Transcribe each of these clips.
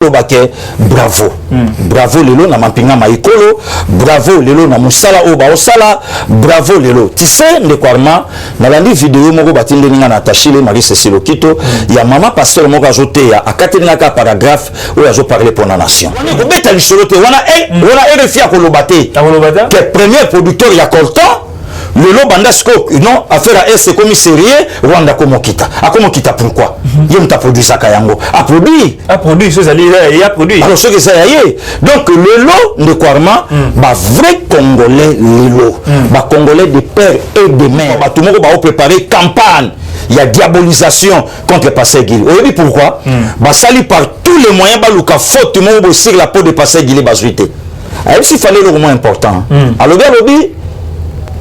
bravo. Bravo lelo na mampinga maikolo, bravo lelo na musala oba osala, bravo lelo. Tu sais ndekwarma na landi vidéo moko batinde ninga na Tachile Marie Cécile Okito, ya mama pasteur moko azote ya akatelinga ka paragraphe ou azo parler pour la nation. On beta lisolote wana RFI akolobate. Que premier producteur ya coltan le bandasko non affaire à S comme sérieux Rwanda komokita akomokita pourquoi il t'a produit ça kayango a produit ce ali il a produit alors ce que ça y est donc le lot de Kwarma ba vrai congolais le lot ba congolais de père et de mère ba tout le monde va préparer campagne il y a diabolisation contre le pasteur Guilé oui pourquoi ba sali par tous les moyens ba luka faute tout le monde sur la peau de pasteur Guilé bazuité alors s'il fallait le moins important alors bien lobby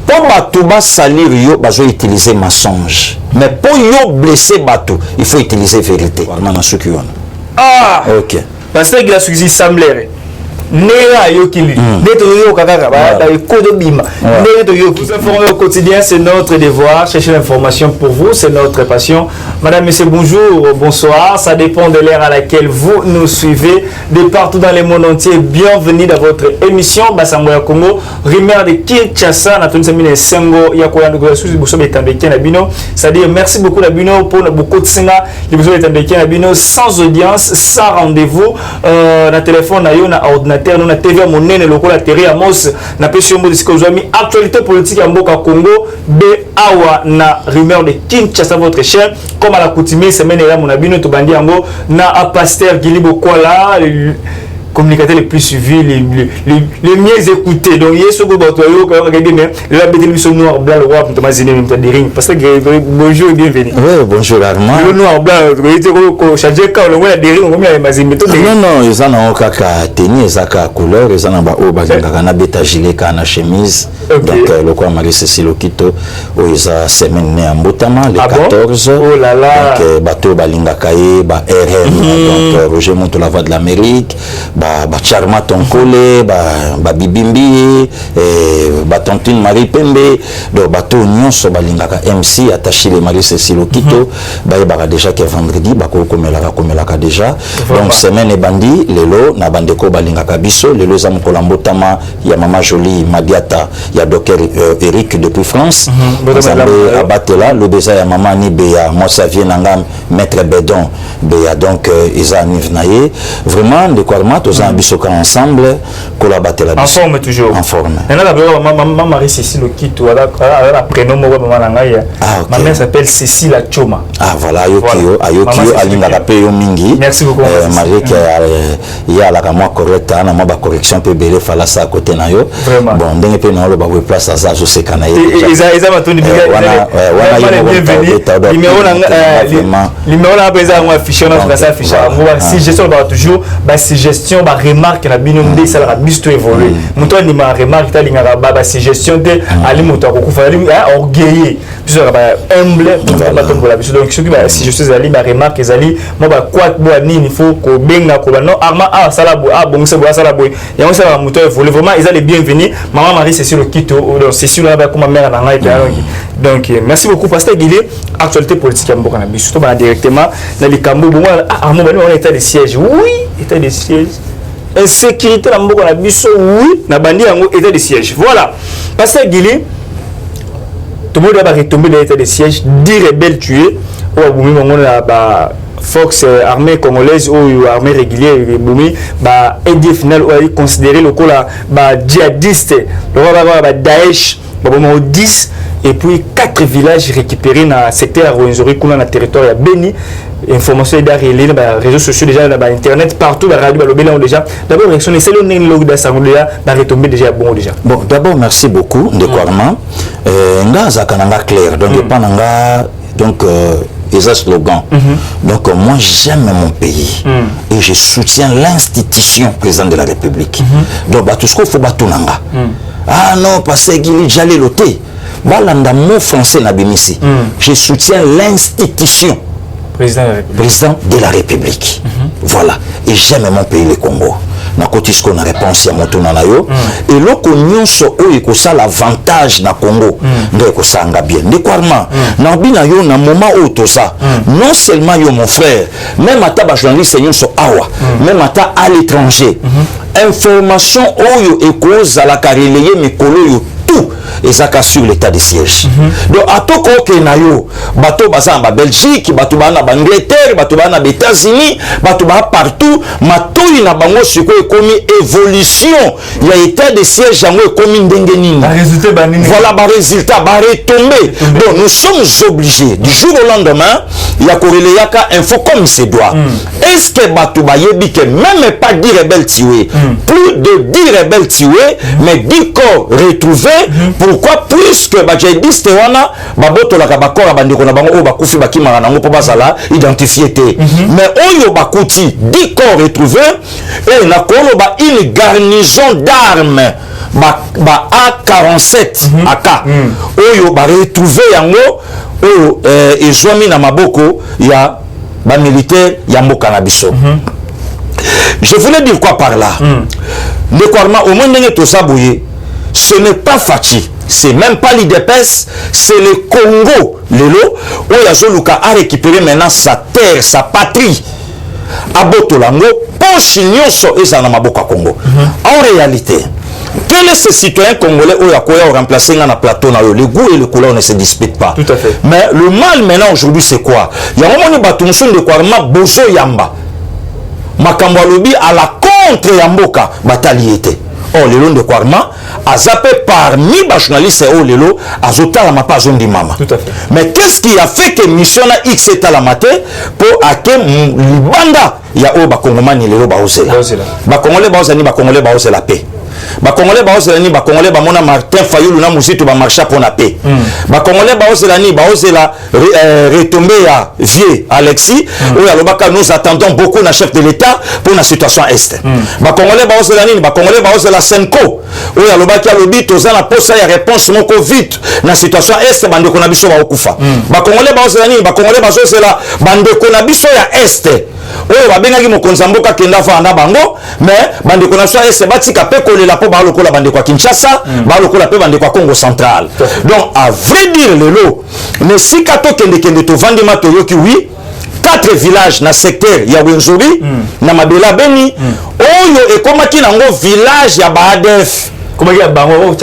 pour bateau bas salir yo bazo utiliser mensonge mais pour yo blesser bateau il faut utiliser vérité ah ok parce que la succès semblait Néa Yokili, Neto Kakaka, Kodo Bima, Neto Yoki. Vous informer au quotidien, c'est notre devoir. Chercher l'information pour vous, c'est notre passion. Madame, Monsieur, bonjour, bonsoir. Ça dépend de l'ère à laquelle vous nous suivez. De partout dans le monde entier, bienvenue dans votre émission Basangoya Congo. Rimer de Kinshasa, Nathalie Samine Sengo, Yakoya Nugasuzi, Boussobe Tandeki Nabino. C'est-à-dire, merci beaucoup Nabino pour beaucoup de singa, les Boussobe Tandeki Nabino, sans audience, sans rendez-vous. Na téléphone, na yo, na ordinateur. Nous avons TV monene lokola Terry Amos na pesio mbo disco zoami actualité politique ya mboka Congo be awa na rumeur de Kinshasa votre chaîne comme à l'accoutumée semaine là mon abino to bandi yango na pasteur Guilé Bokwala communicateur les plus suivis les mieux écoutés donc hier ce que vous regardez mais la bédine mission noir blanc le roi pour t'imaginer même des rings parce que bonjour et bienvenue oui bonjour Armand le noir blanc vous était ko changer quand le roi des rings on met mais non ils en ont kaka tenue ezaka couleur ils en ont ba o bazanga na beta gilet kana chemise donc le quoi Marie Cécile Okito o isa semaine né en Mbotama le 14 oh là là donc bateau balinga kaye ba RM donc Roger monte la voix de l'Amérique ba Charma Tonkole ba Bibimbi ba Tontine Marie Pembe donc bateau nyonso balingaka MC attaché les Marie Cécile Okito ba déjà que vendredi ba ko komelaka déjà donc semaine bandi lelo na bandeko balingaka biso lelo za mokola Mbotama ya mama Jolie Madiata ya docteur Eric depuis France abatela le beza ya mama ni beya moi ça vient nanga maître Bedon beya donc isa nivnaye vraiment de Kwarma tous en bisoka ensemble collaborer la en forme toujours en forme et là d'abord maman Marie Cécile Okito la prénom maman nanga ya ma mère s'appelle Cécile Achoma ah voilà ayokio alinga kapé yo mingi merci beaucoup Marie qui ya la moi correct na moi ba correction pe belé fala ça à côté na yo bon ndenge pe na lo ba we place ça je sais kana eza matoni biga numéro na pesa moi affiché na ça affiché moi si gestion ba toujours ba suggestion ba remarque na bino ndé ça la bisto évoluer muto ni ma remarque ta linga ba suggestion de ali muto ko fa orgueilleux biso ba humble ba tombo la biso donc ce qui ba suggestion ali ba remarque ezali moi ba quoi bo nini il faut ko benga ko ba non arma sala bo bon c'est bo sala bo ya on ça muto évoluer vraiment ils allaient bienvenue maman Marie Cécile Okito donc Cécile là comme mère na ngai donc merci beaucoup pasteur Guilé actualité politique ya mboka na biso to ba directement na likambo bon mo ba on état de siège oui état de siège insécurité na mboka na biso oui na bandi yango état de siège voilà pasteur Guilé tout le monde va retomber dans l'état de siège 10 rebelles tués au boumi mongo na ba force armée congolaise ou armée régulière boumi ba aide final ou considéré le cola ba djihadiste le roi ba Daesh ba bomo 10 et puis 4 villages récupérés dans le secteur Rwenzori kuna na territoire ya Beni information derrière les réseaux sociaux déjà là internet partout la radio balobela déjà d'abord réaction c'est le neng da sangolia ba retomber déjà bon déjà bon d'abord merci beaucoup de Kwarma nga zakananga clair donc pas nanga donc et ça slogan donc moi j'aime mon pays et je soutiens l'institution président de la République donc bah tout ce qu'il faut batunanga ah non parce qu'il j'allais loter balanda mot français na bimisi je soutiens l'institution président de la République voilà et j'aime mon pays le Congo na kotisko na réponse ya moto na yo et loko nyonso oyo ko ça l'avantage na Congo nde ko sanga bien de Armand na bina yo na moment où tout ça non seulement yo mon frère même ata ba journaliste nyonso awa même ata à l'étranger information oyo ekoza la kareleye mikolo yo tout ezaka sur l'état de siège donc atoko ke na yo bato baza ba Belgique bato bana ba Angleterre bato bana ba États-Unis bato ba partout matoi na bango siko ekomi évolution ya état de siège yango ekomi ndenge nini voilà ba résultat ba retombé donc nous sommes obligés du jour au lendemain ya koreleyaka info comme c'est doit est-ce que bato ba yebi que même pas 10 rebelles tués plus de 10 rebelles tués mais 10 corps retrouvés pourquoi puisque ba jihadiste wana babotolaka bakora bandeko na bango o bakufi bakimaka nango po bazala identifié te mais oyo bakuti 10 corps retrouvés et na koloba une garnison d'armes ba A47 AK oyo ba retrouver yango oyo ezwami na maboko ya ba militaire ya mboka na biso. Je voulais dire quoi par là? Le Kwarma au moins ndenge to saboye ce n'est pas Fachi, c'est même pas l'IDPS, c'est le Congo lelo oyo azoluka a récupérer maintenant sa terre, sa patrie. Abotolango poche nyonso eza na maboka Congo. En réalité, quel est ce citoyen congolais où il a remplacé dans le plateau, le goût et le couleur ne se disputent pas. Tout à fait. Mais le mal maintenant aujourd'hui c'est quoi? Il y a un moment où il de Kwarma Bozo Yamba. Makambo alobi à la contre Yamboka batali était. Oh lelo de Kwarma a zappé parmi les journalistes et lelo azota la mapa zone di mama. Tout à fait. Mais qu'est-ce qui a fait que mission na X est à la maté pour ake libanda ya o ba kongomani lelo ba ozela. Ba kongolais ba ozani ba kongolais ba ozela paix. Ba congolais ba ozela ni ba congolais ba mona Martin Fayulu na muzitu ba marcha pour na paix. Ba congolais ba ozela ni ba ozela retomber ya vieux Alexis ou ya lobaka nous attendons beaucoup na chef de l'état pour la situation est. Ba congolais ba ozela ni ba congolais ba ozela Senko ou ya lobaka lobi toza na posa ya réponse moko vite na situation est bandeko na biso ba okufa. Ba congolais ba ozela ni ba congolais ba ozela bandeko na biso ya est. oyo babengaki mokonzi mboka kenda fanda bango mais bandeko na so ese batika pe kolela po ba lokola bandeko ya Kinshasa ba lokola pe bandeko ya Congo central. Donc à vrai dire lelo ne sikato kende to vandima to yoki oui 4 villages na secteur ya Wenzori na Mabela Beni oyo ekomaki nango village ya Baadef comment ya bango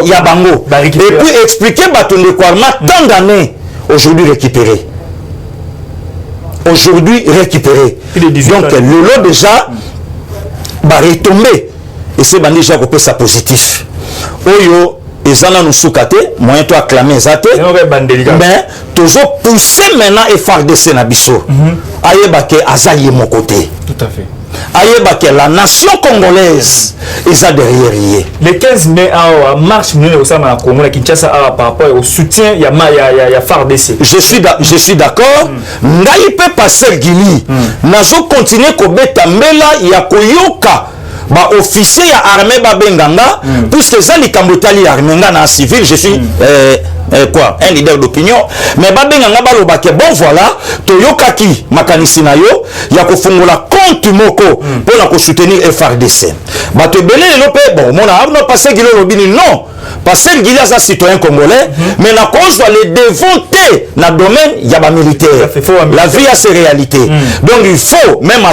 ya bango et puis expliquer bato ndekwarma tant d'années aujourd'hui récupéré. Aujourd'hui récupéré. Donc le lot déjà va retomber et c'est déjà coupé ça positif. Oyo ezana nous soukate moyen to acclamer zate mais toujours pousser maintenant et FARDC na biso. Ayebake azali mon côté. Tout à fait. Ayebake la nation congolaise est derrière hier. Le 15 mai à marche nous au sama Congo Kinshasa par rapport au soutien ya FARDC. Je suis d'accord. Ngai peut passer Gili. Nazo continuer ko beta mbela ya koyoka ba officier ya armée ba benganga puisque ça li kambotali armée na civil je suis quoi un leader d'opinion mais ba benganga ba lobake bon voilà toyokaki makanisi na yo ya kofungola compte moko pour la soutenir FARDC ba te belé lopé bon mon a non passer Gili lobini non parce que Gili est un citoyen congolais mais la cause doit les dévoter dans le domaine ya ba militaire la vie a ses réalités donc il faut même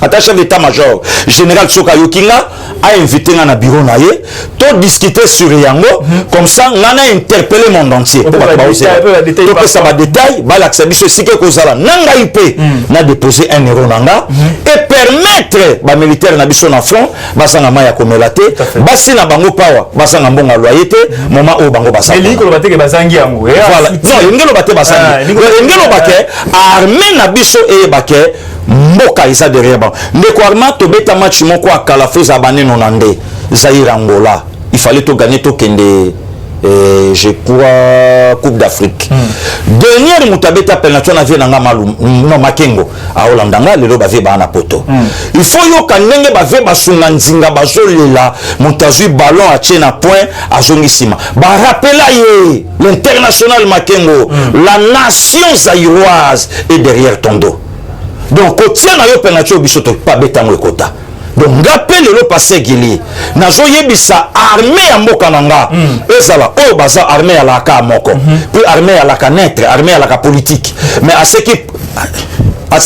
attaché d'état-major général Tsoka Yokinga a invité na bureau na ye to discuter sur yango comme ça on a interpellé le monde entier pour que ça va détail ba l'accepter ce que kozala nanga IP na déposer 1 euro nanga et permettre ba militaire na biso na front basanga maya komelate basi na bango power basanga mbonga loyauté moment o bango basanga eliko lobateke bazangi yango voilà non ngelo bate basanga ngelo bake armée na biso e bake mboka isa derrière ba ndeko arma to beta match moko akala feza baneno nande Zaïre Angola il fallait to gagner to kende je crois Coupe d'Afrique dernière mutabeta penalty na vie nanga malu no makengo a Holandanga lelo ba ve ba na poto il faut yo kanenge ba ve ba sunga nzinga bazolela mutazui ballon a tena point azongisima ba rappela ye l'international makengo la nation zaïroise est derrière ton dos. donc kotia na yo penatio biso to pas betango ekota donc ngapele le passé gili nazo yebisa armée ya mboka nanga ezala o baza armée ya la ka moko puis armée ya la canetre armée ya la politique mais à ce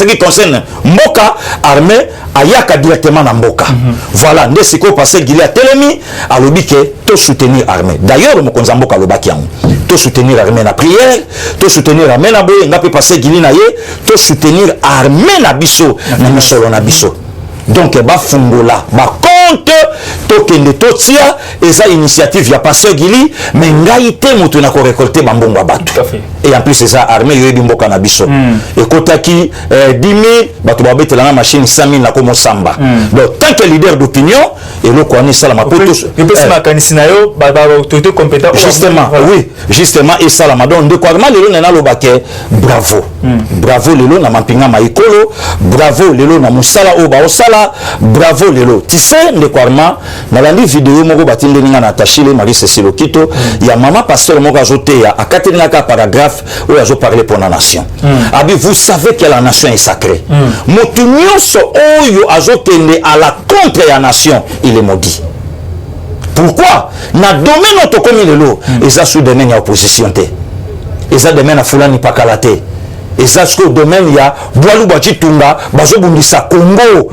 qui concerne mboka armée ayaka directement na mboka voilà nde siko passé gili a telemi alobi ke to soutenir armée d'ailleurs mokonzi mboka lobaki yango to soutenir armée na prière to soutenir armée na boye ngape passé gili na ye to soutenir armée na biso na misolo na biso donc ba fungola ba compte tokende totia eza initiative ya pasteur Gili mais ngai te mutu na ko récolter bambongo batu et en plus eza armée yo bimboka na biso et kotaki 10 000 batu ba betela na machine 100 000 na ko mosamba donc tant que leader d'opinion et le connaît ça la mapoto et puis ma kanisina yo ba autorité compétent justement oui justement et ça la madon de quoi lelo na lobake bravo bravo lelo na mampinga maikolo bravo lelo na musala o ba osala bravo lelo tu sais de Kwarma na landi vidéo moko batinde ninga na tachile Marie Cécile Okito ya mama pasteur moko azote ya akatenga ka paragraphe où azo parler pour la nation abi vous savez que la nation est sacrée motu nyonso oyo azokende à la contre ya nation il est maudit. Pourquoi na domaine otokomi lelo eza sous domaine ya opposition te eza domaine na fulani pakalate eza sous domaine ya Boalou Bachitunga bazobundisa Congo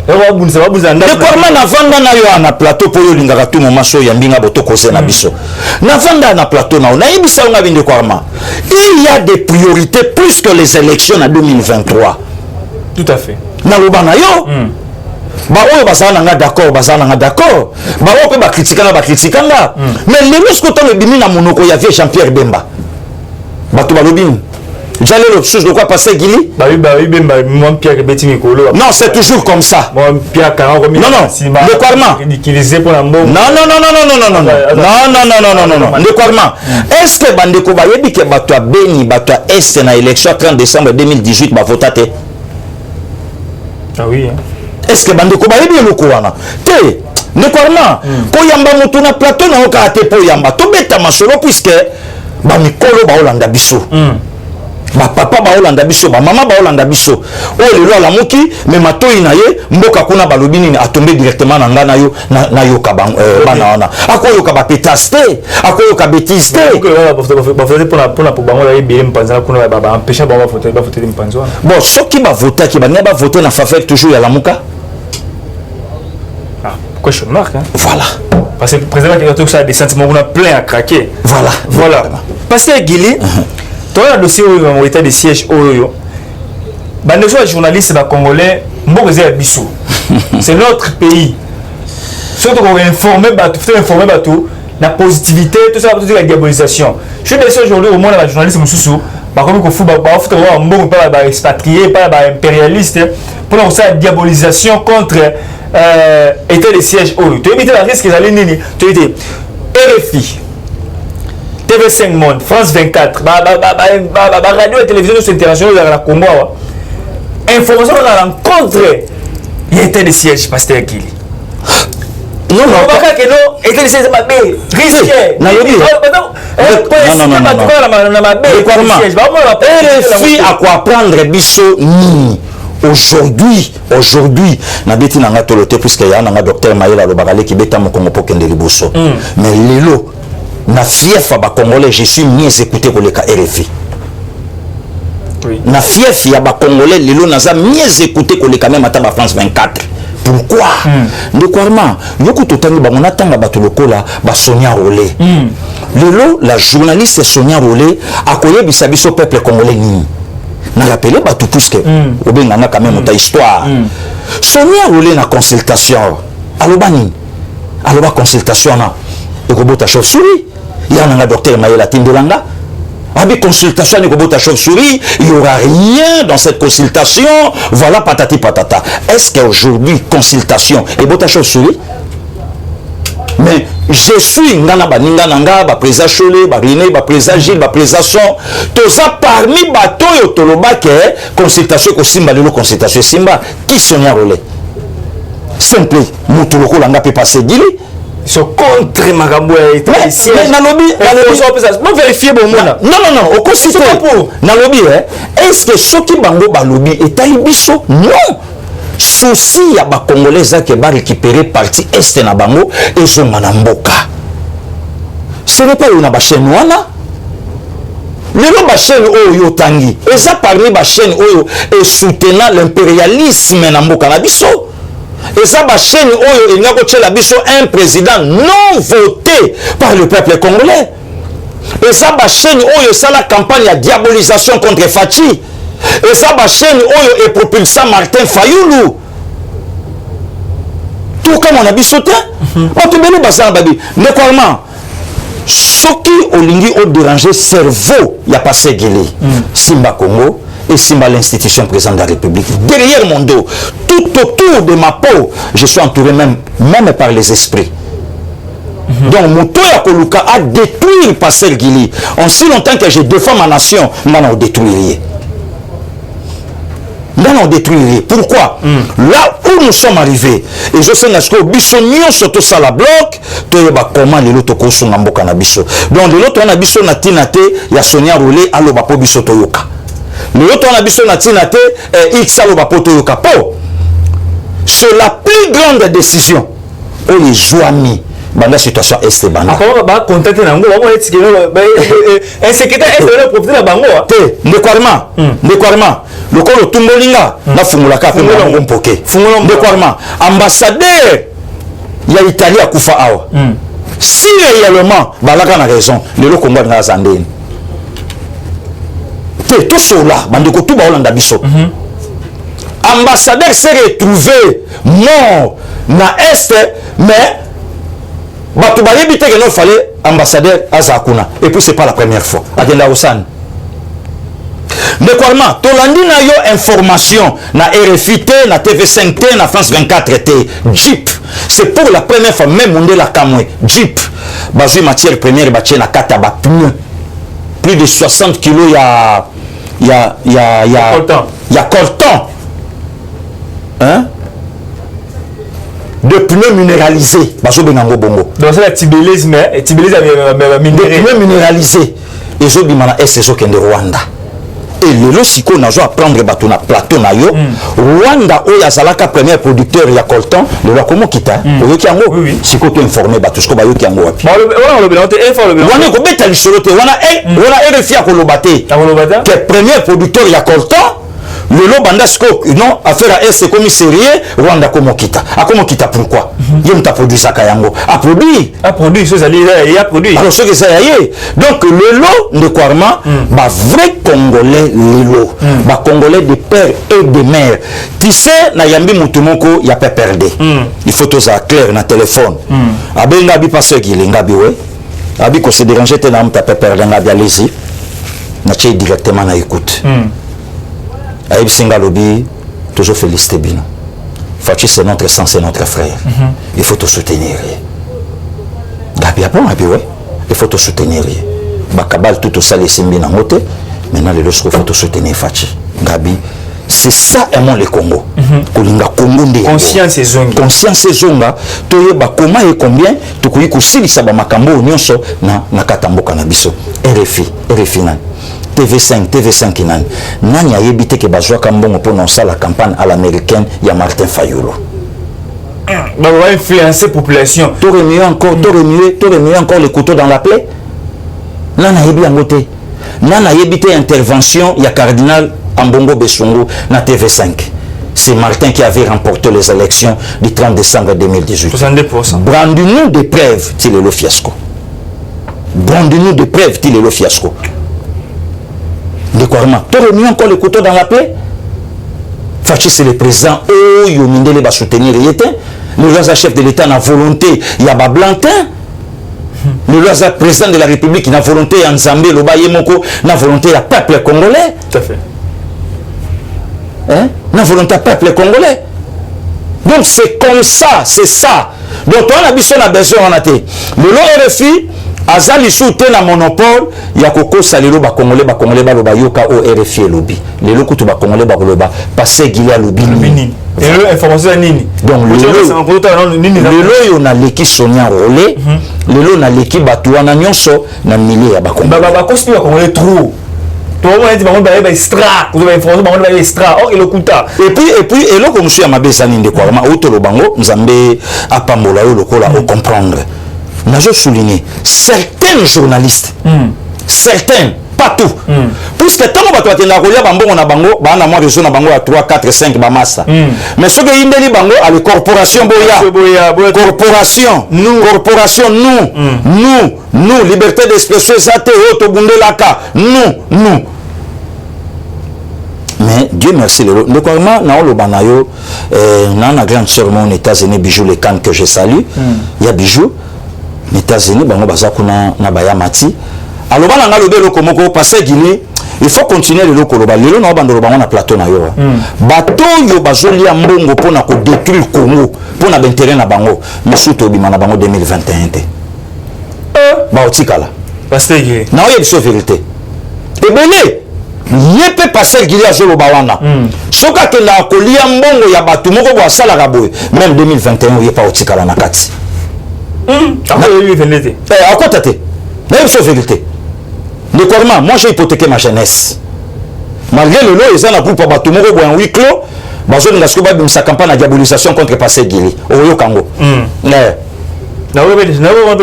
Dekorma na vanda na yo na plateau po yo lingaka tout moment so ya mbinga boto kose na biso. Na vanda na plateau na ona yebisa nga binde Kwarma. Il y a des priorités plus que les élections en 2023. Tout à fait. Na lobana yo. Ba oyo bazana nga d'accord, bazana nga d'accord. Ba oyo pe ba kritikanga. Mais le lorsque to bimi na monoko ya vie Jean-Pierre Bemba. Bato balobini. J'allais le chose de quoi passer Gili? Non, c'est toujours comme ça. Non, non, le Kwarma. Non. Le Kwarma. Est-ce que Bandeko Bayebi que Bato Beni, Bato Est na élection 30 décembre 2018 va voter? Ah oui. Est-ce que Bandeko Bayebi le Kouana? Te, le Kwarma. Ko yamba mutuna plateau na okate po yamba. To beta masolo puisque Bamikolo ba Olanda biso. Ba papa ba Olanda biso, ba mama ba Olanda biso. O lelo ala moki mais matoi na ye mboka kuna balobini ni atombe directement na ngana yo na yo ka bana ona. Akoyo ka ba pétaste, akoyo ka bêtise. Pour bango la bien mpanza kuna ba empêcher ba voter mpanzo. Bon, soki ba voter ki ba ne ba voter na faveur toujours ya la muka. Ah, pourquoi je marque hein? Voilà. Parce que le président qui a tout ça des sentiments on a plein à craquer. Voilà. Parce que Gili dans le dossier où on était des sièges oyo bande so journaliste ba congolais mboko za biso c'est notre pays surtout qu'on informer bateau la positivité tout ça toute la diabolisation je suis désolé aujourd'hui au moins la journaliste mususu ba comme ko fuba ba futa wa mboko pas ba expatrié pas ba impérialiste pour la diabolisation contre état des sièges oyo tu éviter la risque qu'ils allaient nini tu éviter RFI TV5 Monde, France 24, radio et télévision internationale dans la Congo. Information dans la rencontre, il y a été des sièges, pasteur Gili. Non, était des sièges, risqué. RFI à quoi prendre biso ni. Aujourd'hui, na beti na ngatolote puisque ya na docteur Maïla Lobarale qui beta mo Congo pokende liboso. Mais lelo na fief ba congolais je suis mieux écouté que le RFI. Oui. Na fief ya ba congolais lelo naza mieux écouté que le quand même ata ba France 24. Pourquoi? De Kwarma, yoko totani ba mona tanga ba tolokola ba Sonia Rolé. Lelo la journaliste Sonia Rolé a koyé bisabiso peuple congolais ni. Na rappelé ba tout puisque obenga na quand même ta histoire. Sonia Rolé na consultation. Alobani. Aloba consultation na. Ekobota chauve-souris. Il y a un docteur Maïla Tindelanga. Avec consultation de Kobota chauve-souris, il n'y aura rien dans cette consultation. Voilà patati patata. Est-ce qu'aujourd'hui, consultation et Bota chauve-souris? Mais je suis Ngana Baninga Nanga, Bapresa Cholé, Barine, Bapresa Gilles, Bapresa Son. Tout ça parmi Bato et Tolobake, consultation ko Simba, le consultation Simba, qui Sonia Rolé? Simple, Moutoloko Langa peut passer Gili. sont contre makambo mais nalobi on vérifier bon mona non au consulter nalobi est-ce que soki bango balobi etali biso non souci ya ba congolais que ba récupérer partie est na bango et zonga na mboka ce n'est pas une ba chaîne wana lelo ba chaîne oyo tangi eza parmi ba chaîne oyo et soutenant l'impérialisme na mboka na biso. Et ça, la chaîne où il y a un président non voté par le peuple congolais. Et ça, la chaîne où il y a la campagne de diabolisation contre Fachi. Et ça, la chaîne où il y a propulsé Martin Fayoulou. Tout comme on a dit sauté. Mais comment ce qui olingi au dérangé cerveau, il n'y a pas Ségili, Simba Congo et Simba l'institution présidente de la République. Derrière mon dos, tout autour de ma peau, je suis entouré même par les esprits. Donc, mon toya Koluka a détruit Pasteur Guili. En si longtemps que je défends ma nation, on détruirait. On détruirait. Pourquoi? Là où nous sommes arrivés, et je sais que Bissonnion surtout ça la bloc, tu vois comment les autres sont en Mboka na biso. Donc, les autres on a biso na tinate, ya Sonia Roulé, allo bapo biso toyoka. Les autres on a biso na tinate, X allo bapo toyoka. Po, c'est la plus grande décision. Oh les joamis. Dans la situation Esteban. Comment va contacter Nango? Un secrétaire est profiter de Bango. Décoinement. Le corps de Tumbolinga, na fungulaka pe Bango mpoke. Décoilement. Ambassadeur, il y a Italie à Koufa Awa. Si réellement, balaka na raison, le Congo na Zandene. Tout cela, bandeko tout ba Hollande biso. Ambassadeur s'est retrouvé mort na Est, mais il fallait ambassadeur Azakuna. Et puis c'est pas la première fois. Agenda Osan. Mais quoi, Tolandi na yo information na RFI T, na TV5 T, na France 24 T, Jeep. C'est pour la première fois même on est la Kamwe. Jeep. Bazui matière première baché na kata ba pneu. Plus de 60 kilos il y a coltan. Hein? De pneus minéralisés. Donc c'est la tibélisme, de pneus minéralisés. Et je dis c'est ce de Rwanda. Et le logico n'a pas prendre bateau na plateau na yo. Rwanda o ya salaka premier producteur ya coltan, le la comment kita. O yo ki ango. Si ko to informer bateau ko ba yo ki ango wapi. On le wana ko beta lisolote wana RFI ko lobate. Que premier producteur ya coltan. Le lot bandasco, non, affaire à S commissariat, Rwanda comme kita. A comment kita pourquoi? Il t'a produit ça Kayango. A produit, il a produit. Alors ce que ça y est. Donc le lot de Kouarma, bah vrai Congolais le lot. Bah Congolais de père et de mère. Tu sais, na yambi mutumoko, y a pas perdu. Il faut tout ça clair na téléphone. Abe ngabi pas ce qu'il ngabi ouais. Abi ko se déranger te na mta pas perdre ngabi allez-y. Na tché directement na écoute. Aïb Singalobi, toujours félicité Bino. Fachi, c'est notre sang, c'est notre frère. Il faut te soutenir. Gabi, il faut te soutenir. Bakabal, tout ça, les Simbi na moté. Maintenant, les autres, il faut te soutenir, Fachi. Gabi, c'est ça, aimons le Congo. Conscience et zonga. Conscience et zonga. Tu sais, comment et combien, tu connais que si ça va makambo, nyonso, na katambo kanabiso. RFI, nan. TV5 nan. Nani a yébité que bazwa kambongo pour non ça la campagne à l'américaine, il y a Martin Fayoulou. On va influencer la population. T'aurais mieux encore le couteau dans la plaie. Nana yébi en côté. Nana yébité intervention, il y a Cardinal Ambongo Bessungu na TV5. C'est Martin qui avait remporté les élections du 30 décembre 2018. 62%. Brandez-nous des preuves, il est le fiasco. Brandez-nous des preuves, il est le fiasco. Décoinement. Tu as remis encore le couteau dans la plaie? Fachi, c'est le président. Oh, Yomindele va soutenir. Le roi chef de l'État n'a volonté. Il y a Blanquin. Le roi président de la République n'a volonté. Il y a Nzambé, le Bayemoko, n'a volonté. Il y a peuple congolais. Tout à fait. Hein? N'a volonté à peuple congolais. Donc c'est comme ça, c'est ça. Donc on a besoin de on a été. Le RFI, azali sous na monopole ya kokosa lelo ba congolais ba yoka o RFI lobby lelo kutu ba congolais ba loba passer Gilia lobby nini et information nini donc lelo yo na leki Sonia Rolé lelo na leki batuana nyonso na milieu ya ba congolais ba kosti ba congolais trop tout le monde dit ba extra vous avez information ba extra or il okuta et puis eloko musu ya mabesani ndeko ma otolo bango nzambe apambola yo lokola o comprendre. Je souligner certains journalistes, certains, pas tout, puisque tant que tu as relia bango na bango, bana moi réseau na bango à 3, 4, 5 bamassa. Mais ce que indeli bango à les corporations boya, corporation, nous, liberté d'expression, ça te auto bundelaka, nous. Mais Dieu merci le normalement na le banayo na grande sœur aux États-Unis Bijou les Cannes que je salue, il y a Bijou les États-Unis bango baza kuna na baya mati aloba nga lobe loko moko passer Guinée il faut continuer le loko loba lelo na bando bango na plateau na yo bato yo bazolia mbongo pona ko détruire Congo pona d'intérêt na bango misuto bima na bango 2021 te ba otikala passer Guinée na oye biso vérité ebele yepe passer Guinée azolo bawana soka ke na kolia mbongo ya bato moko bo asala kaboy même 2021 yepa otikala na kati à quoi t'es même sur vérité le corps moi j'ai hypothéqué ma jeunesse malgré le lot ils ont la groupe à bateau moro en huis clos bazo nga skoba bim sa campagne de diabolisation contre passer Guili au Congo na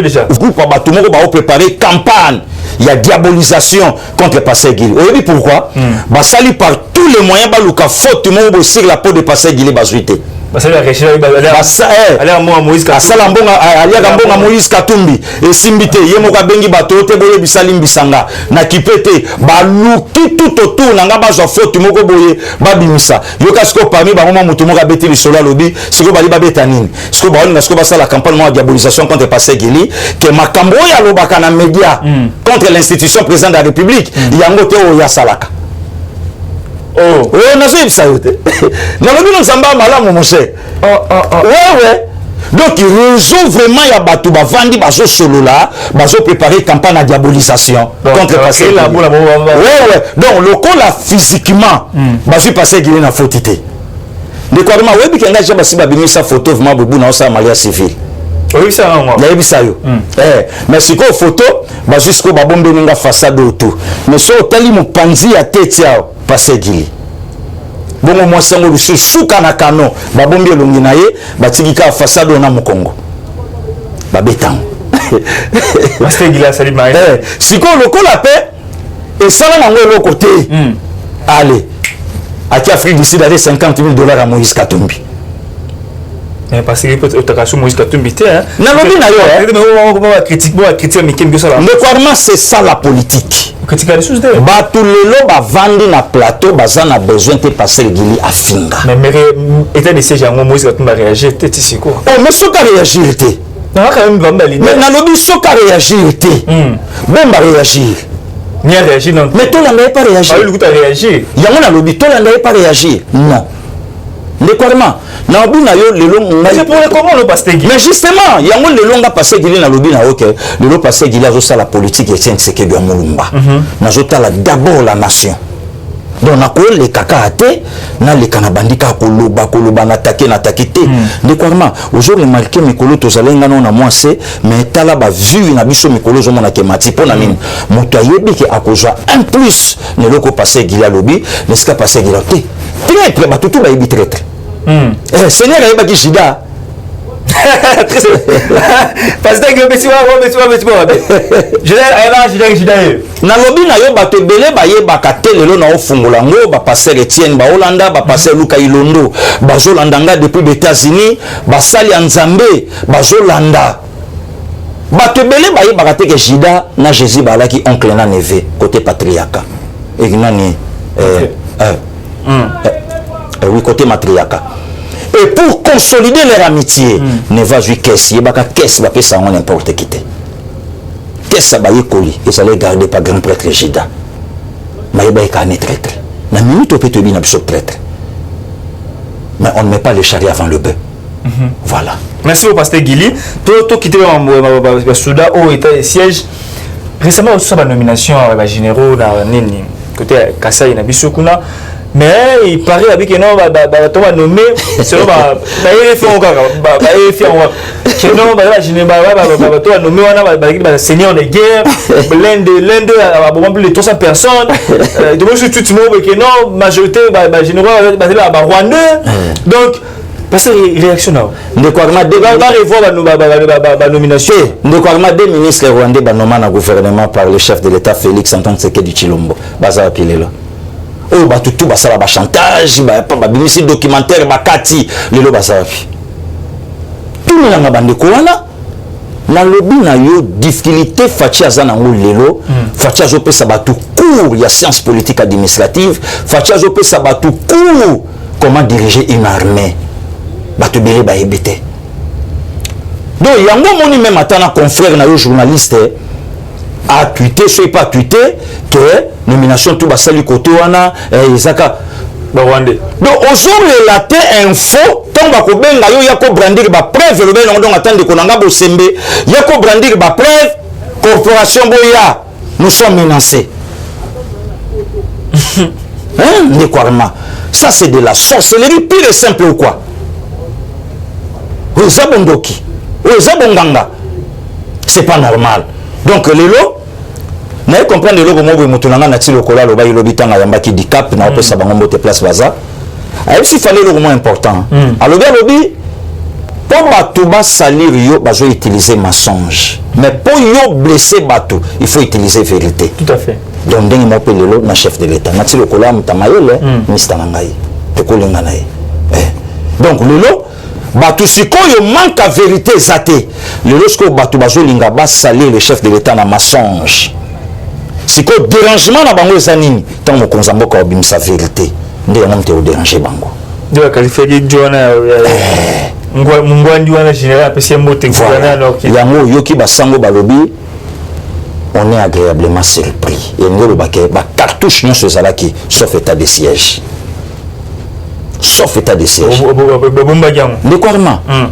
déjà groupe à bateau moro ba préparer campagne il y a diabolisation contre passer Guili oui pourquoi basali par tous les moyens baluka faute moro sur la peau de passer Guili bazuité Moïse Katumbi et Simbité yemoka bengi bato te boye bisali mbisanga na kipete baluki tout autour nanga bazwa faute moko boye babimisa yoka siko parmi ba mama mutu moka beti lisolo lobi siko bali babeta nini siko ba on siko basala campagne de diabolisation contre passer Guili que makambo ya lobaka na média contre l'institution président de la République yango te o ya salaka oh nazo ibisa yote na lobi no samba malamu mose ouais donc il réseau vraiment ya bato bavandi bazo solo là bazo préparer campagne de diabolisation contre passer ouais donc le col physiquement bazo passer Guinée na fautité de quoi ma webi kenga je basi babimi sa photo vraiment bobu na osa malia civil oui ça non na yebisa yo mais siko photo bazo siko babombe ninga façade autour mais so tali mopanzi ya tete yao passer Guinée bongo moi sango lusu suka na kano babombi elongi na ye batikika façade na Mukongo babetang passer Guili sali mai siko lokola pe et ça là ngo le côté allez à Afrique d'ici d'aller $50,000 à Moïse Katumbi parce que peut-être Moïse Katumbi hein na lobi na yo critique mais qui ça le quoi c'est ça la politique critique les choses de bato lelo bavandi na plateau baza na besoin te passer Guili à finga mais état de siège en Moïse Katumbi réagir te ici quoi mais soka réagir te na quand même bambali mais na lobi soka réagir te bomba réagir ni réagir non mais toi là n'avez pas réagir le coup à réagir yango na lobi toi là n'avez pas réagir non le quoi na obi na yo lelo c'est pour comment le passer Guili mais justement yango lelo nga passer Guili na lobi na OK lelo passer Guili azo sala politique et tiens c'est que bien mulumba na zotala d'abord la nation donc na ko le kaka ate na le kana bandika koloba na attaquer de quoi aujourd'hui remarqué mikolo to zalenga na moi c'est mais tala ba vu na biso mikolo zo mona ke mati pona nini moto ayebi ke akozwa un plus ne loko passer Guili lobi ne ska passer Guili te très ba tout ba yebi très Seigneur a yeba Jida parce que na lobi na yo bato ebele bayebaka te lelo na ofungola ngo bapasser Etienne baolanda bapasser Luka Ilondo bazolanda nga depuis les États-Unis basali ya Nzambe bazolanda bato ebele bayebaka te ke Jida na Jésus balaki oncle na neveu côté patriarcat et nani oui côté matriarcat et pour consolider leur amitié ne va jouer caisse yebaka caisse ba pesa on n'importe qui te caisse ba yekoli et ça les garder pas grand prêtre Jida mais ba yekane traître na minute peut te bien absolu traître mais on ne met pas le chariot avant le bœuf Voilà. Merci au pasteur Guili. Tout quitter le Soudan au état de siège. Récemment, on a une nomination à généraux dans Nini. Côté Kassai Nabisokuna. Mais il paraît avec que non, on va nommer. C'est le seigneur de guerre. L'un de plus de 300 personnes. De moi, je suis tout le monde que non, majorité, généraux, Rwandais. Donc, parce que réaction là. De quoi revoir la nomination. De quoi deux ministres rwandais nommés dans le gouvernement par le chef de l'État Félix Antoine Tshisekedi Tshilombo. Baza pilelo. Oh ba tout ba sala ba chantage, ba bimisi documentaire ba kati lelo baza pi. Tout le monde bande ko wana. Na lobi na yo difficulté fatia za na lelo, fatia zo pesa ba tout cours ya sciences politiques administratives, fatia zo pesa ba tout cours comment diriger une armée. Bato belé ba ebete. Donc yango moni même atana confrère na yo journaliste a tweeté soit pas tweeté que nomination tout ba sali côté wana ezaka ba Rwandais. Donc aujourd'hui relaté info tant ba ko benga yo ya ko brandir ba preuve le ben donc attendre ko nanga bo sembe ya ko brandir ba preuve corporation boya nous sommes menacés. Hein, Nekwarma. Ça c'est de la sorcellerie pure et simple ou quoi? Zabondoki, Zabonganga, c'est pas normal. Donc les lots, vous comprenez le logo mobile mutunanga na tilo kola lo ba yobitanga yamba ki dicap na opesa bango mote place baza. Et s'il fallait le moins important. Alors bien lobby pour bato ba salir yo bazo utiliser mensonge. Mais pour yo blesser bato, il faut utiliser vérité. Tout à fait. Donc dengi mo pele lo na chef de l'État. Na tilo kola mutamayele ministre nangai. To kolinga nae. Donc le lot Batou sikoyo manque à vérité zate. Le lorsque Batou bazo linga bas salir le chef de l'État na mensonge. Siko dérangement na bango zanini. Tant mo konzambo ka obim sa vérité. Ndé ngam te o déranger bango. De la qualifier John Mungwandi wana général apprécié moté gouverneur alors que yango yoki basango balobi on est agréablement surpris. Et ngolo ba cartouche non sezalaki sauf état de siège. Sauf état de siège. Mais quoi,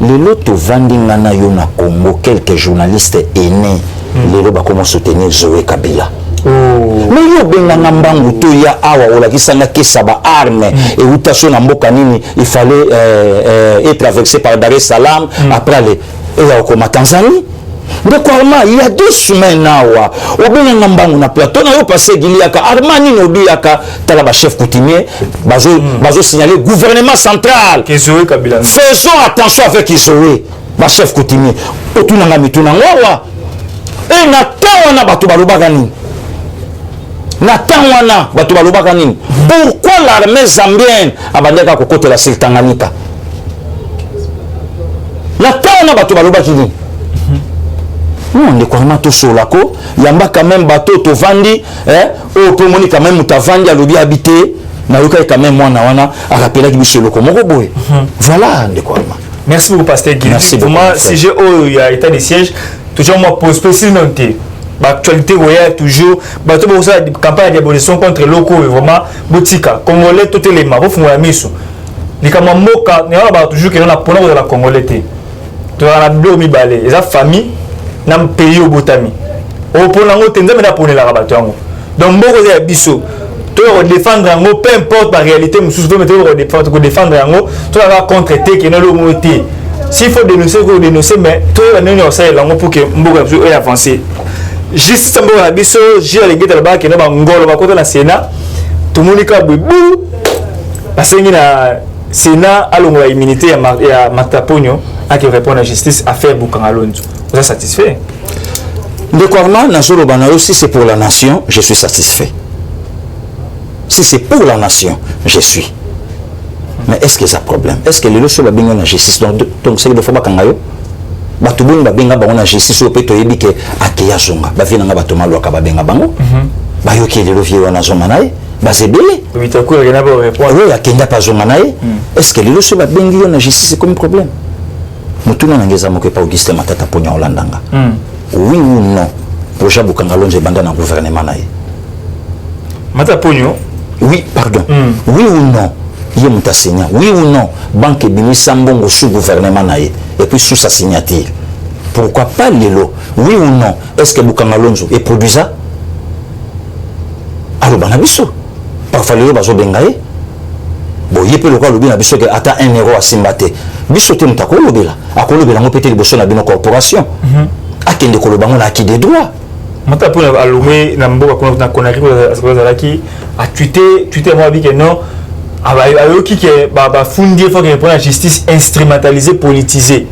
les lotos vendinga na yo na Congo, quelques journalistes aînés, les lotos comment soutenir Zoé Kabila. Mais yo benga mbangu to ya awa ola kisanga kesa ba arme et utaso na mboka nini il fallait être traversé par Dar es Salaam après aller et au Tanzanie. De quoi il y a 2 semaines awa obenga mbangu na plateau na yo passé giliaka armani no biaka tala ba chef coutumier bazo signaler gouvernement central que Zoé Kabila. Faisons attention avec Zoé ba chef coutumier otunanga mituna ngwa et na tawana batu balobaka nini na tawana batu balobaka nini pourquoi l'armée zambienne abandeka kokotela sur Tanganyika na tawana batu balobaka nini. Non, on est quand même tout sur la côte. Il y a quand même bateau to vandi, au pomoni quand même mutavandi à l'objet habité. Na yoka quand même moi na wana à rappeler que monsieur le komoko boy. Voilà, on est quoi. Merci beaucoup pasteur Guy. Merci beaucoup. Moi si j'ai il y a état de siège, toujours moi pose précisément l'actualité voyage toujours bateau pour ça campagne d'abolition contre locaux vraiment botika congolais tout élément pour faire la mission. Les kamamoka ne va toujours que on a pour la congolais. Tu as la bleu mi balé, les famille nam pays au botami au ponango tenza mena pone la rabatango donc mboko ya biso to défendre ngo peu importe la réalité mususu to mettre ko défendre ngo to va contre te que na lo moté s'il faut dénoncer ko dénoncer mais to va nini osay la ngo pour que mboko ya biso avancer juste mboko ya biso j'ai les gars là-bas que na ngolo ba côté la Sénat tout monde ka bubu parce que na Sénat alongo la immunité ya Mataponyo a qui répond à la justice à faire Bukangalonzo. Vous êtes satisfait? De Korma, Nazolo Banao, si c'est pour la nation, je suis satisfait. Si c'est pour la nation, je suis. Mais est-ce qu'il y a un problème? Est-ce que les lois sont la justice? Donc, c'est que de fois, Bakangayo, Batubun Babinga Bana justice au Peto Ebike, Akeya Zonga, Bavina Batomalo Kababenga Bango, Bayoki le Lovier Wanazomanae, Bazebele. Oui, tu as quoi? Il y a un répondre. Oui, Akenda Pazomanae. Est-ce que les lois sont la justice comme problème? Mutuna nangeza moke pa Augustin Matata Ponya Olandanga. Oui ou non? Projet Bukangalonze banda na gouvernement nae. Matata Ponyo? Oui, pardon. Oui ou non? il y a signé. Oui ou non, banque bimi sambongo sous gouvernement nae et puis sous sa signature. Pourquoi pas Lelo? Oui ou non, est-ce que Bukangalonzo est produit ça? Alors banabiso. Parfois Lelo bazo bengaye. Bon, il peut le voir le bien abiso que ata 1 euro à Simbate. Biso te mutako lobela. Akolo bela ngo pété le bosso na bino corporation. Akende ko lobango na acquis des droits. Mata pour allouer na mboka kuna konaki ko zalaki a tweeter moi bi que non. Ah bah qui bah fondé faut que pour la justice instrumentalisée politisée.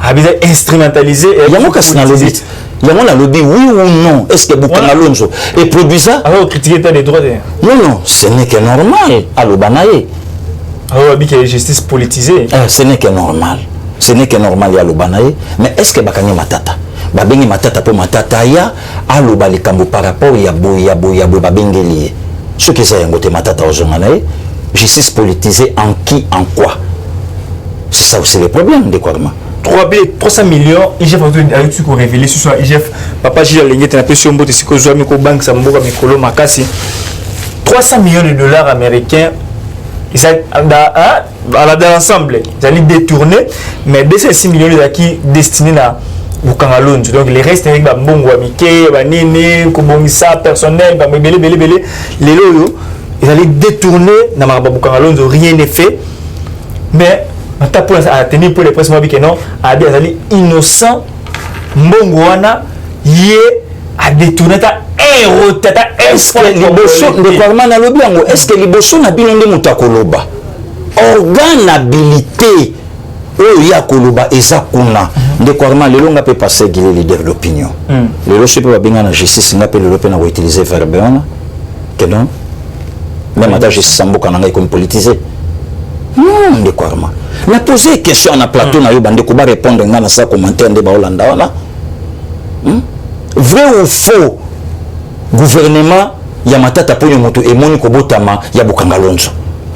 Ah bien instrumentalisée et yamo kasina lobby. Yamo la lobby oui ou non est-ce que Bukanga Lonzo et produit ça? Alors critiquer les droits de non, ce n'est que normal à l'Obanaye. Alors bien que la justice politisée. Ce n'est que normal. Ce n'est que normal à l'Obanaye, mais est-ce que bakanye matata? Babengi matata pour matata ya aloba likambo par rapport ya boy babengeli. Ce qui est un matata aux Omanaye, justice politisée en qui, en quoi? C'est ça aussi le problème de Kouarma. 300 millions, IGF a eu tout révélé sur IGF. Papa Gilles Lenguet a appelé sur un bout de Siko Miko Bank, Samboga Mikolo Makasi. 300 millions de dollars américains, dans l'ensemble, ils allaient détourner, mais 206 millions de qui destinés à Bukanga Lonzo. Donc les restes avec Bambongo, Amike, Banene, Kobongisa, personnel, Belé, les loyaux, ils allaient détourner dans Bukanga Lonzo, rien n'est fait. Mais pour tenir pour les presses, moi, que non, Abi Azali innocent, Mbongwana, yé a détourné ta héros, tata est-ce que les bossons de Kouarma na lobby yango, est-ce que les bossons na binonde mutakoloba? Organabilité. Oh ya koloba eza kuna. De Kouarma lelo nga peut passer guider leader d'opinion. Lelo je peux pas bien na justice nga peut le na utiliser verbe on. Que non? Même à justice samboka na ngai comme politisé. Non, de Kouarma. Na poser question na plateau na yo bande ko ba répondre nga na sa commentaire de ba Hollanda wana. Vrai ou faux? Gouvernement ya matata ponyo moto emoni ko botama ya Bukanga Lonzo.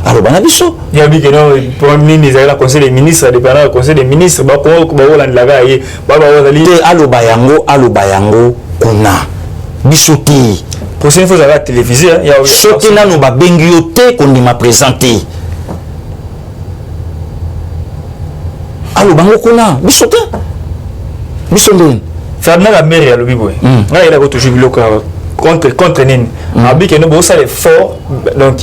Alors banabiso. Il y a dit que non, pour ministre la conseil des ministres dépendant du conseil des ministres ba ko ba Hollanda ga ye ba wazali te alo bayango kuna. Bisoti. Prochaine fois à la télévision, il y a soki nanu ba bengi yo te ko ndima présenter. Alo bango kuna bisota. Bisondeni. Fernand la mère ya lobi boy. Là il a toujours biloko contre Nini. Abi que nous ça l'effort donc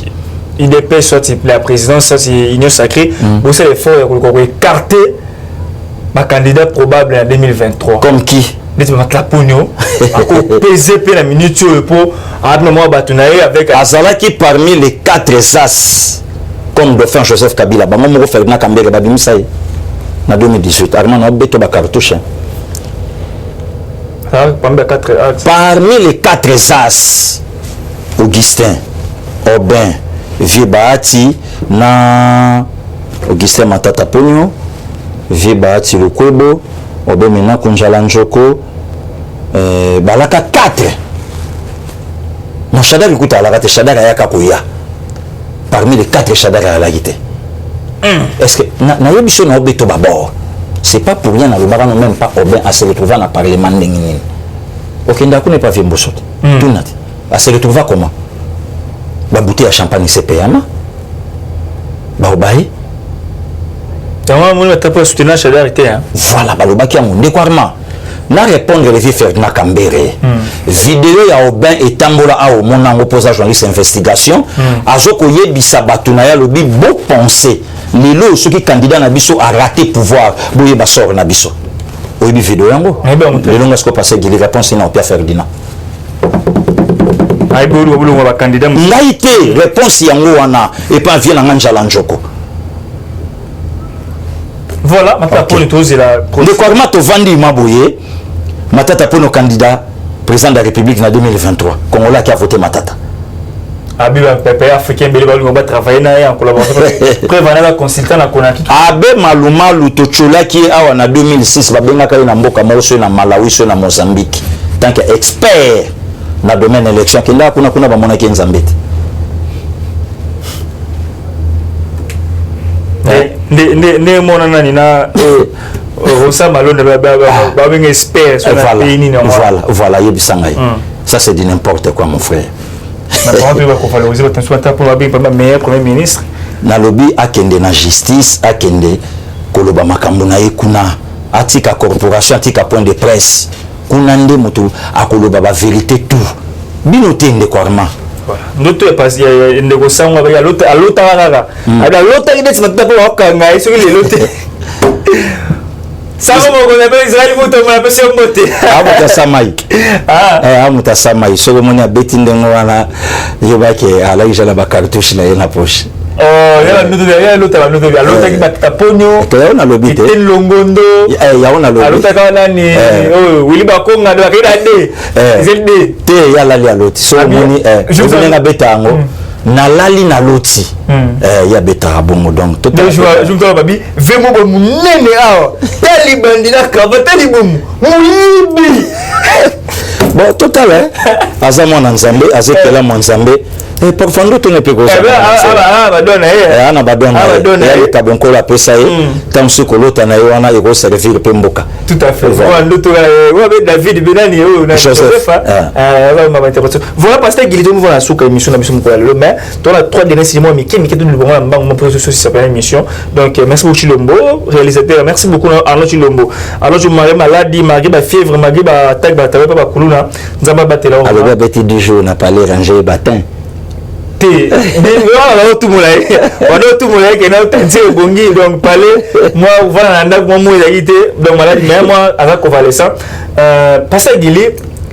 il dépêche soit la présidence soit union sacrée, ça l'effort pour écarter ma candidat probable en 2023. Comme qui? D'être ma pogno, à PZP la minute pour après moi batunaye avec Azalaki parmi les 4 as comme dauphin Joseph Kabila. Ba mo Ferdinand Kambere ba bimisa na 2018 Armand na beto ba cartouche. Parmi les 4 as, Augustin, Aubin, Vieux Bahati, na Augustin Matata Pogno, Vieux Bahati Lukobo, Aubin Mena Kunjala Njoko, Balaka 4. Mon Chadar écoute à la rate Chadar Ayaka Koya. Parmi les 4 Chadar à la guité. Est-ce que na yobiso na obeto babord? C'est pas pour rien, nous même pas Aubin à se retrouver dans le Parlement. Ok, d'accord, n'est pas vu Mbosot. Tout n'a à se retrouver comment? Ba bouteille à champagne, c'est payant. Ba obaye. Voilà, ba lobaki amu. Décoirement. Na répondre le vieux Ferdinand Kambere. Vidéo ya Aubin et Tambola a au mon en opposant journaliste investigation. Azoko yebisa batuna ya lobi bon penser. Lelo ceux qui candidat na biso a raté pouvoir boye ba sort na biso. Oyebi vidéo yango. Lelo ngasko passer guili réponse na Pierre Ferdinand. Ay bolu ba candidat. Ngaité réponse yango wana et pas vient na Njala Njoko. Voilà, maintenant pour les tous la le Kouarma to vandi maboye Matata pour nos candidats président de la République en 2023. Congolais qui a voté Matata. Abi peuple africain beli balu va travailler en collaboration prévenant consultant na Konaki. Abe maluma lutochola qui est en 2006 va benga ka na mboka moso na Malawi so na Mozambique tant que expert na domaine élection qui là kuna ba mona ki Nzambete. Ne mona nani na Rosa Malone ba benga expert sur la pays ni voilà yebisanga. Ça c'est du n'importe quoi mon frère. Mais on va valoriser attention à pour la meilleur premier ministre na lobby akende na justice akende koloba makambo na ye kuna atika corporation atika point de presse kuna nde moto akoloba ba vérité tout bino tende korma ndoto ya pasi ya ndeko sangwa ba alota kaka ada lota ide tsimata ko wakanga iso ile lote Sama mo ko na ba Israel mo to ma pese mbote amuta samai amuta samai so mo nya beti ndengo wana yobake ala ijala ba cartouche la na poche ya lota ki bataponyo to na lobite ten longondo ya ona lobite alota ka nani wili ba konga do akira de zelde te ya lali aloti so moni je nga betango na lali na loti ya beta bongo donc to je me babi vemo bo munene awa tali bandina ka batali bomu muyibi bon total azamo na nzambe azekela mo nzambe et parfois nous on ne peut pas ana badona ya kabonko la pesa tam sukolo tana wana ego servir pemboka tout à fait voilà ndoto wa David Benani na Joseph va m'interroger voilà parce que Guido nous va suka émission na mission ko le mais dans la 3 derniers mois mais qui nous bon mon projet sur cette émission donc merci beaucoup Chilombo réalisateur merci beaucoup Arnaud Chilombo alors je m'arrête maladie magi ba fièvre magi ba attaque ba tawe ba kuluna nzamba batela alors ba beti du jour n'a pas les ranger batin te voilà tout mon là on tout mon là que na tenté bongi donc parler moi voilà ndak moi moi été donc malade mais moi avec convalescent parce que Guili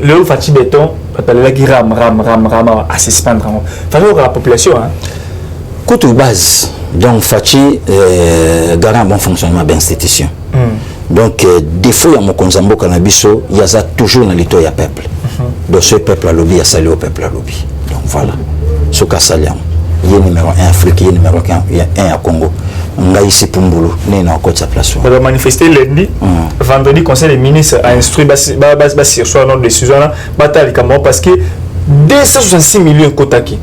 le fati béton appelle la qui ram assistant ram falloir la population hein côté base donc fati garant bon fonctionnement d'institution donc défaut ya mokonzambo kanabiso yaza toujours na lito ya peuple donc ce peuple a lobby a salué au peuple a lobby donc voilà Soka Saliam, il est numéro 1 Afrique, il est numéro 1 à Congo. On a ici Pumbulu, il est encore sa place. On va manifester lundi, vendredi, conseil des ministres a instruit sur soit notre décision bataille parce que 266 millions de Kotaki.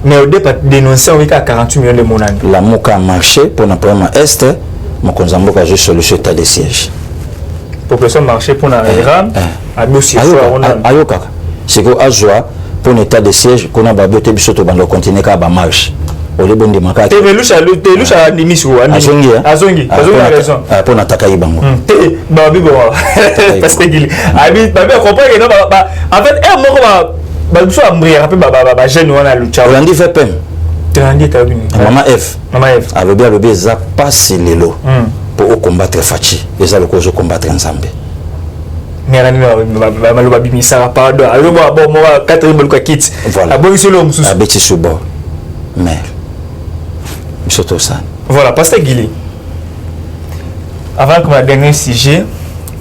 Mais au départ, dénoncé avec 48 millions de monani. La Moka a marché pour le premier Est, mon Konzambo a juste solution état de siège. Population marché pour l'Iran, à Bossie, Ayoka. C'est que Azoa. Pour l'état de siège, qu'on a babioté bisoto dans le continent à marche. Au lieu de marquer. Te lusha nimisi ou azongi raison. Pour n'attaquer Ibango. Babi bon. Parce que babi comprend que non en fait moi ba biso amri rappel ba jeune wana lucha. On dit fait peine. Tandi tabini. Maman F. Avec bien le bien ça passe lelo pour combattre Fachi. Et ça le cause combattre ensemble. Voilà. Voilà, parce que Guili, avant que le dernier sujet,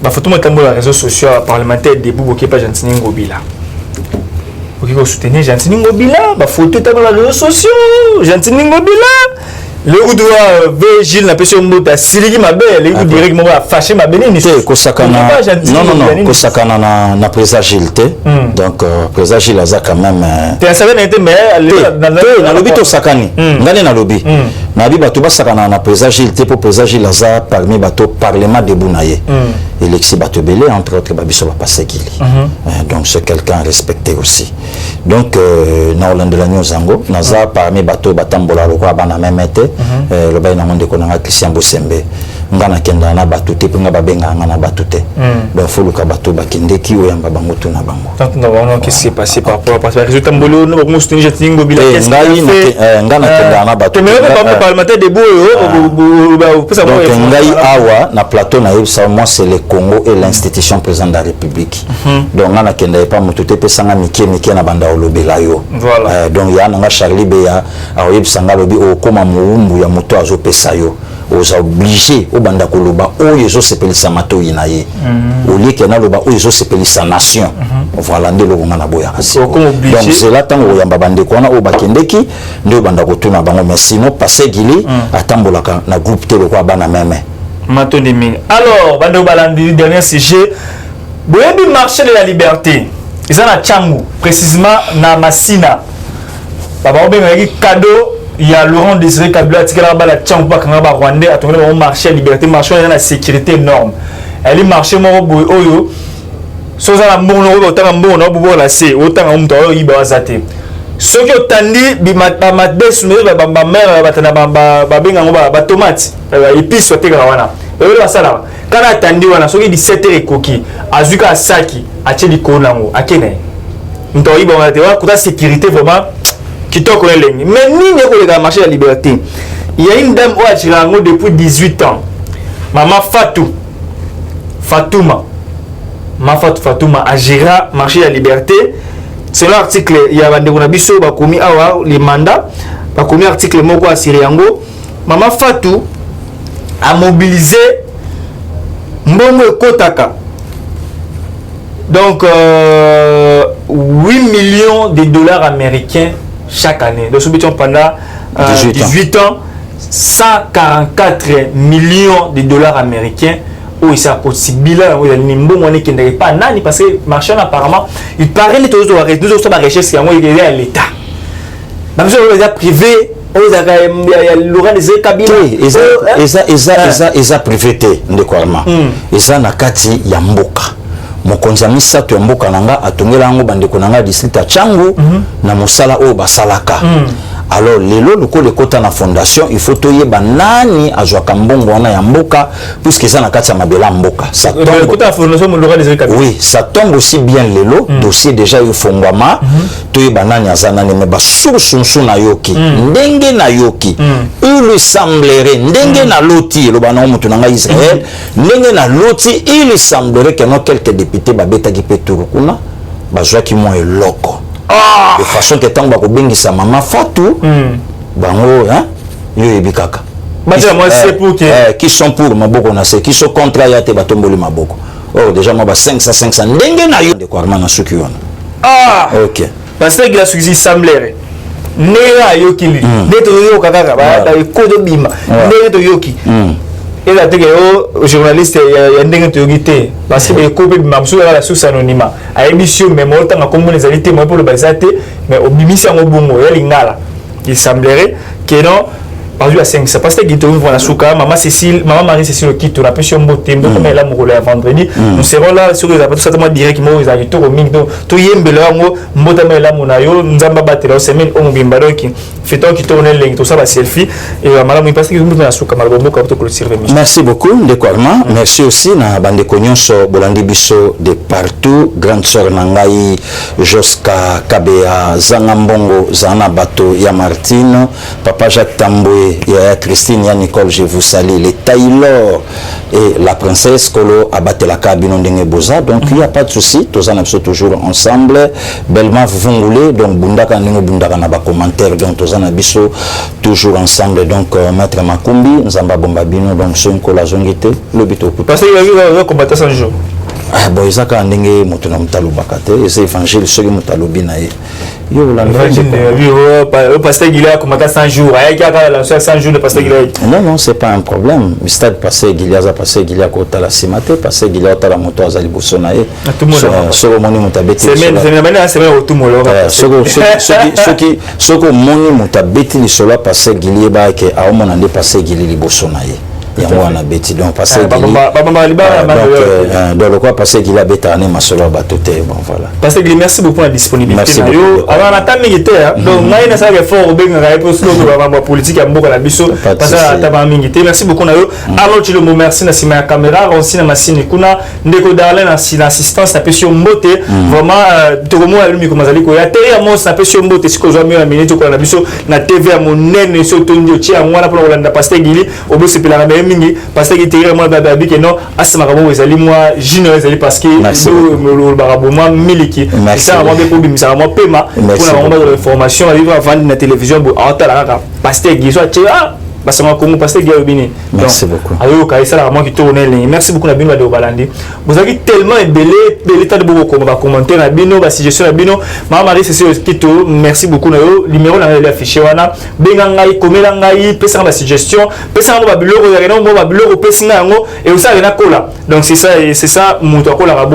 il faut tout mettre dans les réseaux sociaux parlementaires debout pour qu'il n'y ait pas Jantini Ngobila. Pour qu'il soutenir Jantini Ngobila, il faut tout mettre dans les réseaux sociaux. Jantini Ngobila. Le ou doit Gilles n'a pas sur mot à Sylvie ma belle, le ou directement à fâcher ma bénénie. Non, Kosakana na présage Gilles. Donc présage Gilles a quand même. Tu savais n'était mais na lobby to sakani. Ngane na lobby. Na bi bato ba sakana na présage Gilles pour présage Gilles a parmi bato parlement de Bounaye. Alexis Batobelé entre autres babiso va passer Gili. Donc c'est quelqu'un respecté aussi. Donc na Hollande la Nyozango, naza parmi bato batambola lokwa bana memete. Le bain na monde konanga Christian Bosembe ngana kenda na batute pinga babenga ngana batute donc faut le kabato bakende ki oyamba bango tuna bango tant na wana qu'est-ce qui s'est passé par rapport parce que résultat mbolo no ko soutenir Jantini Ngobila qu'est-ce ngana kenda na batute mais pas parlementaire de donc ngai awa na plateau na yebisa moi c'est le Congo et l'institution président de la République donc ngana kenda pas mutute pesanga mike na banda olobela yo donc ya nga Charlie Beya a yebisa ngalobi o koma muumbu ya moto azopesa yo aux obligés au banda koloba o yezo sepelisa mato inaye au lieu que na loba o yezo sepelisa nation voilà ndelo ngana boya kasi donc c'est là tant o yamba bande ko na o bakendeki ndo banda ko tuna bango mais sinon passer Guili atambolaka na groupe telo ko bana meme mato de ming alors bando balandi dernier sujet boyebi marché de la liberté ils en a Tchangu précisément na Masina baba obenga ki cadeau. Il y a Laurent Désiré Kabila qui a la Tchamba Kangaba Rwandais a tourné au marché liberté marché dans la sécurité énorme. Elle est marché moro boy oyo. Soza la mbono autant mbono bobo la c'est autant on doit y bazate. ce qui otandi bamadesu ba mère batana ba benga ngo ba tomate épices sote wana elo basala kana atandi wana soki 17h ekoki azuka asaki atie likolo nango akene ntoyi ba te wa kuta sécurité vraiment kitoko lengi mais nini ko le marché de la liberté il y a une dame au Chirango depuis 18 ans maman Fatouma a géré marché de la liberté selon l'article il y a bande na biso ba komi awa les mandats ba komi article moko à Siriango maman Fatou a mobilisé mbongo ekotaka donc 8 millions de dollars américains chaque année. Donc, pendant 18 ans, 144 millions de dollars américains. Oui, c'est possible. Parce que le marché, apparemment, il paraît que nous avons recherche qui est à l'État. Même si on est privé, on a des cabinets. Ils ont privé. Ils ont nakati yamboka. Mokonzi misato mboka nanga atongela ngo bandeko nanga district ya Changu na mosala o basalaka. Alors lelo lokole kota na fondation il faut toyeba nani azwaka mbongo wana ya mboka puisque ça na kati ya mabela mboka. Ça tombe kota fondation molora des cabinets. Oui, ça tombe aussi bien lelo dossier déjà yofongwama toyeba nani azana ne ba source na yoki ndenge na yoki il semblerait ndenge na loti lo bana mutu nanga Israël ndenge na loti il semblerait que quelques députés babeta ki peturu kuna bazwa ki mo eloko. De façon que tant bako bengisa mama Fatou bango hein yo ebikaka moi c'est pour que qui sont pour maboko na c'est qui sont contre ya te batomboli maboko oh déjà moi ba 500 ndenge na yo de kwarma na suki wana OK parce que la succès semblait nera yokili neto yo kaka ba ekodo bima neto yoki et la télé journaliste ya ndenge toyogité parce que copie mamso la source anonyma a émission même autant que comme les alités moi pour le basate mais au bimisi en bongo ya lingala il semblerait que non par à 5 parce que Guito voilà souka maman Cécile maman Marie Cécile le quitte la pression beauté comme elle a mon rôle vendredi nous serons là sur les apports certainement directement ils arrivent tout au mingi to yembela ngo mbota mela munayo nzamba batela semaine on bimbalo qui fait tant qui tourne ligne tout ça va selfie et madame parce que nous na souka malbomo ka to servir. Merci beaucoup de Kwarma merci aussi na bande konyonso bolandi biso de partout grande sœur nangai Joska Kabea Zangambongo Zana Bato ya Martine papa Jacques Tamboué et Christine et Nicole, je vous salue. Les Taylor et la princesse Kolo abattent la cabine de Boza. Donc il n'y a pas de souci. Tous en sommes toujours ensemble. Bellement, vous voulez. Donc Bundaka Bundaka n'a pas commentaire. Donc tous en sommes toujours ensemble. Donc Maître Makumbi, Nzamba Bombabino, donc c'est une collagionité. Le but au coup. Parce qu'il y a eu combattre sans jour. Ah bon, ils ont quand même mutuna mutalu bakate. Et c'est évangile ceux qui mutalu binae. Yo la le pasteur Gilead combattre 100 jours. Il y a la 100 jours de pasteur Gilead. Non, c'est pas un problème. Le stade pasteur Gilead a passé Gilead kota la simate, pasteur Gilead ta la moto azali bosonae. Soko moni mutabeti. C'est maintenant c'est au tout molo. Soko moni mutabeti li sola pasteur Gilead ba ke a omona ndi pasteur Gilead bosonae. Il y a un bêtis donc passer donc le quoi passer qu'il a bétané ma solo batoté bon voilà parce que merci beaucoup pour la disponibilité alors on attend militaire donc moi il a ça fort au bien pour ce politique à beaucoup la biso parce que taba militaire merci beaucoup na yo alors tu le mot merci na sima caméra aussi na machine kuna ndeko darlene na assistance na pesio mbote vraiment to mo a lui comme azali ko ya teri amo na pesio mbote siko zo mi na minute ko na biso na TV à mon nene so to ndio chia ngwana pour la passer gili obo sepela mingi parce que teri mo babi que non asma kabo ezali moi junior ezali parce que le barabo moi miliki ça avant de pour bimisa moi pema pour la vraiment de information à vendre na télévision bo atala pasteur gili so chia parce que Congo pasteur Guillaume Bini. Merci beaucoup. Alors quand ça vraiment qui tourne ligne. Merci beaucoup na bino de Balandi. Vous avez tellement belé tas de beaucoup comme va commenter na bino ba suggestion na bino. Maman Marie c'est qui tout. Merci beaucoup na yo numéro na affiché wana. Benga ngai komela ngai pesa ba suggestion. Pesa ba biloko ya reno ba biloko pesa ngo et ça na kola. Donc c'est ça mon to kola ba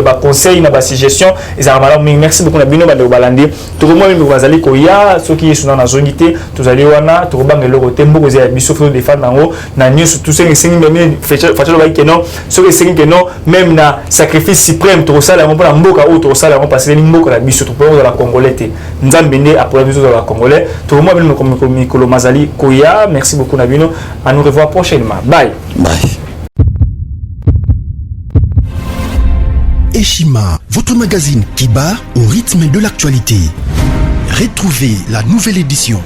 ba conseil na ba suggestion. Et ça va merci beaucoup na bino ba de Balandi. Tout le monde nous va aller ko ya ceux qui sont dans la zone tout allez wana tout bang le côté cause ya biso faut défendre nango na nyonso tout ce qui même facial ba que non ce que non même na sacrifice suprême to sala mo na mboka o to sala mo parce que ni mboka na biso to pour la congolais te nzambe ndé après biso la congolais to moi même comme Mikolo Mazali Koya merci beaucoup Nabino à nous revoir prochainement bye Eshima, votre magazine qui bat au rythme de l'actualité. Retrouvez la nouvelle édition.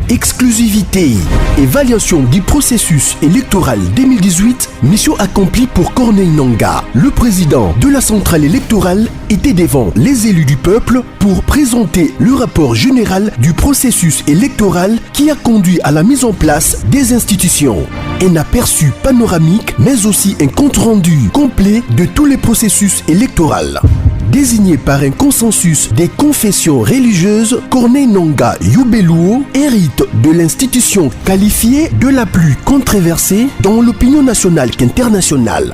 Exclusivité, évaluation du processus électoral 2018, mission accomplie pour Corneille Nangaa. Le président de la centrale électorale était devant les élus du peuple pour présenter le rapport général du processus électoral qui a conduit à la mise en place des institutions. Un aperçu panoramique, mais aussi un compte-rendu complet de tous les processus électoraux. Désigné par un consensus des confessions religieuses, Corneille Nangaa Yobeluo hérite de l'institution qualifiée de la plus controversée dans l'opinion nationale qu'internationale.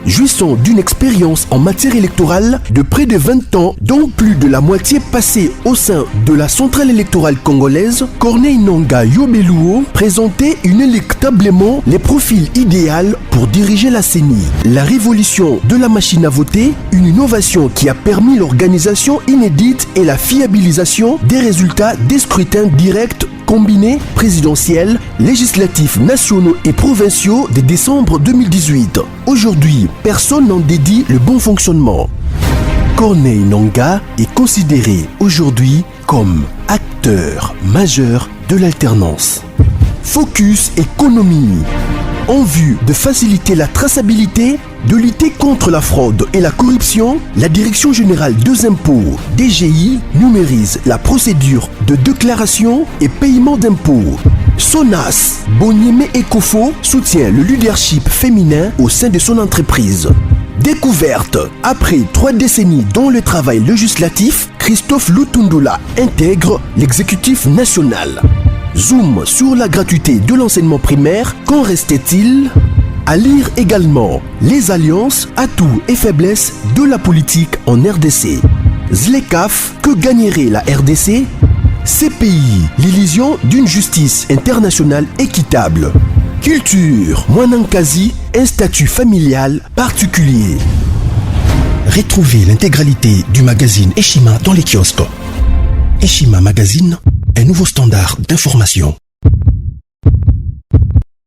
Jouissant d'une expérience en matière électorale de près de 20 ans, dont plus de la moitié passée au sein de la centrale électorale congolaise, Corneille Nangaa Yobeluo présentait inéluctablement les profils idéaux pour diriger la CENI. La révolution de la machine à voter, une innovation qui a permis l'organisation inédite et la fiabilisation des résultats des scrutins directs combinés présidentiels, législatifs nationaux et provinciaux de décembre 2018. Aujourd'hui, personne n'en dédie le bon fonctionnement. Corneille Nangaa est considéré aujourd'hui comme acteur majeur de l'alternance. Focus économie. En vue de faciliter la traçabilité, de lutter contre la fraude et la corruption, la Direction générale des impôts, DGI, numérise la procédure de déclaration et paiement d'impôts. Sonas, Bonieme Ecofo soutient le leadership féminin au sein de son entreprise. Découverte. Après 3 décennies dans le travail législatif, Christophe Lutundula intègre l'exécutif national. Zoom sur la gratuité de l'enseignement primaire. Qu'en restait-il? À lire également les alliances, atouts et faiblesses de la politique en RDC. ZLECAf, que gagnerait la RDC? CPI, l'illusion d'une justice internationale équitable. Culture, Mwanankazi, un statut familial particulier. Retrouvez l'intégralité du magazine Eshima dans les kiosques. Eshima Magazine, un nouveau standard d'information.